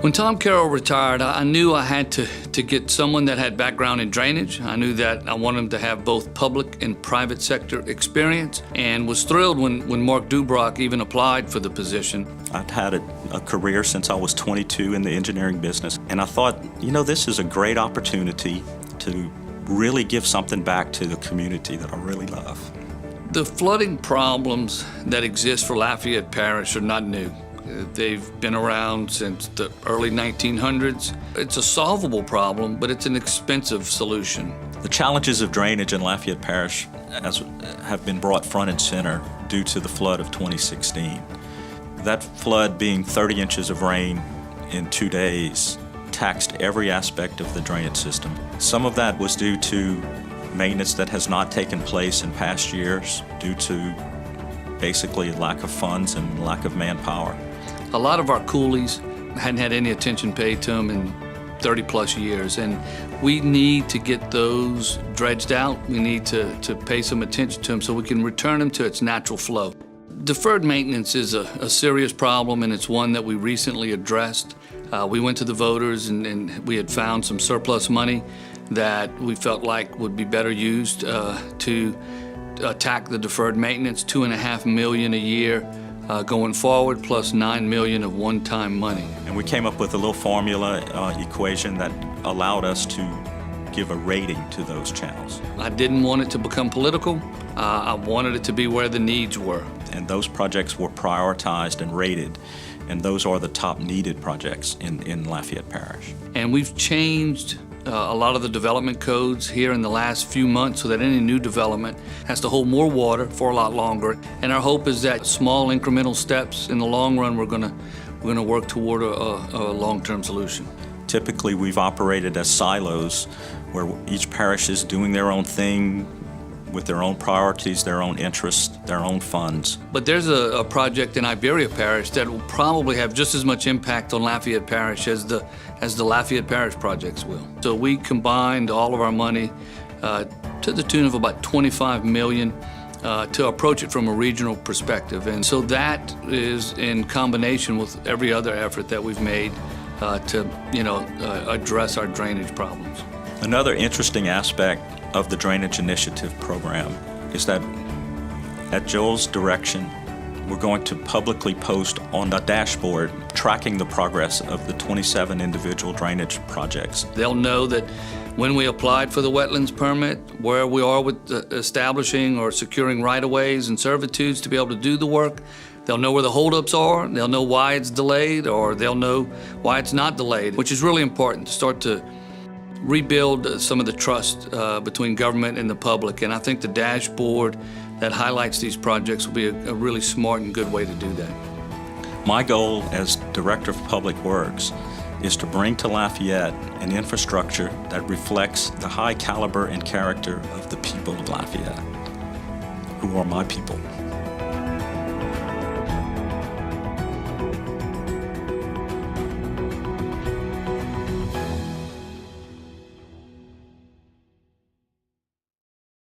When Tom Carroll retired, I knew I had to get someone that had background in drainage. I knew that I wanted him to have both public and private sector experience, and was thrilled when Mark Dubrock even applied for the position. I'd had a career since I was 22 in the engineering business, and I thought, this is a great opportunity to really give something back to the community that I really love. The flooding problems that exist for Lafayette Parish are not new. They've been around since the early 1900s. It's a solvable problem, but it's an expensive solution. The challenges of drainage in Lafayette Parish have been brought front and center due to the flood of 2016. That flood, being 30 inches of rain in 2 days, taxed every aspect of the drainage system. Some of that was due to maintenance that has not taken place in past years due to basically lack of funds and lack of manpower. A lot of our coolies hadn't had any attention paid to them in 30 plus years, and we need to get those dredged out. We need to pay some attention to them so we can return them to its natural flow. Deferred maintenance is a serious problem, and it's one that we recently addressed. We went to the voters and we had found some surplus money that we felt like would be better used to attack the deferred maintenance, $2.5 million a year going forward, plus $9 million of one-time money. And we came up with a little formula equation that allowed us to give a rating to those channels. I didn't want it to become political. I wanted it to be where the needs were. And those projects were prioritized and rated, and those are the top needed projects in Lafayette Parish. And we've changed a lot of the development codes here in the last few months so that any new development has to hold more water for a lot longer. And our hope is that small incremental steps in the long run, we're gonna work toward a long-term solution. Typically, we've operated as silos where each parish is doing their own thing with their own priorities, their own interests, their own funds. But there's a project in Iberia Parish that will probably have just as much impact on Lafayette Parish as the Lafayette Parish projects will. So we combined all of our money to the tune of about $25 million to approach it from a regional perspective. And so that is in combination with every other effort that we've made to address our drainage problems. Another interesting aspect of the Drainage Initiative program is that at Joel's direction, we're going to publicly post on the dashboard tracking the progress of the 27 individual drainage projects. They'll know that when we applied for the wetlands permit, where we are with establishing or securing right-of-ways and servitudes to be able to do the work. They'll know where the holdups are, they'll know why it's delayed, or they'll know why it's not delayed, which is really important to start to rebuild some of the trust between government and the public. And I think the dashboard that highlights these projects will be a really smart and good way to do that. My goal as Director of Public Works is to bring to Lafayette an infrastructure that reflects the high caliber and character of the people of Lafayette, who are my people.